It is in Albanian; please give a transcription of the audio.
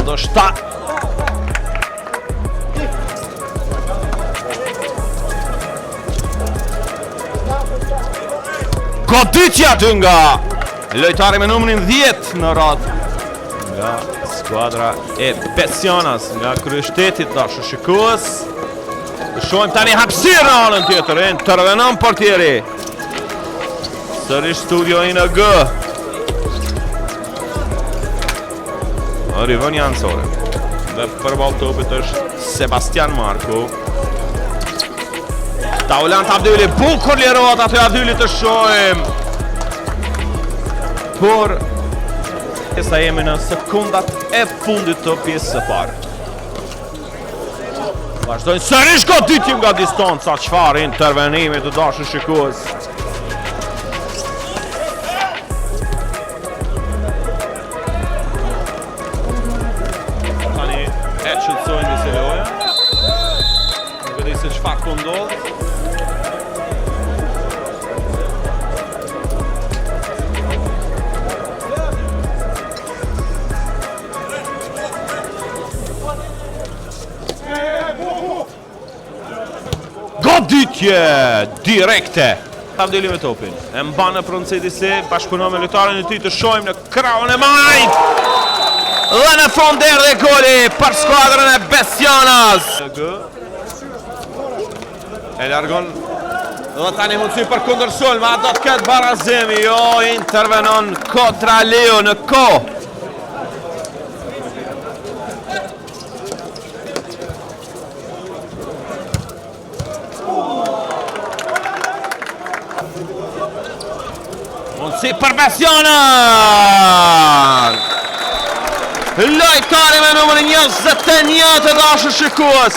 ndoshta goditja aty nga lojtari me numrin 10 në radhë nga skuadra e Besianas, nga kryeshteti dashur shikues. Shohim tani hapësirë në anën tjetër, intervenon portieri. Sërish studio ING. Arrivon Jansore. Dhe përballë topit është Sebastian Marko. Taulant Abdyli, bukur lirohet aty Abdyli të shohim. Por sa jemi në sekundat e fundit të pjesës së parë. Vazhdojnë sërish goditje nga distanca, çfarë intervenimi të dashur shikues. Tani e shqetësojnë disi loja. Nuk e di se çfarë po ndodh. Goditje direkte. Abdyli me topin. E mban në Proncedisi, bashkëpunon me lojtarin e tij të shohim në krahun e majt. Dhe në fund erdhi goli për skuadrën e Besianas. E largon dhe tani mundësi për kundërshol, ma do të ketë barazimi. Jo, intervenon kontra Leo në kohë. Si për Besianas! Lojtari me numrin 21 të dashur shikues.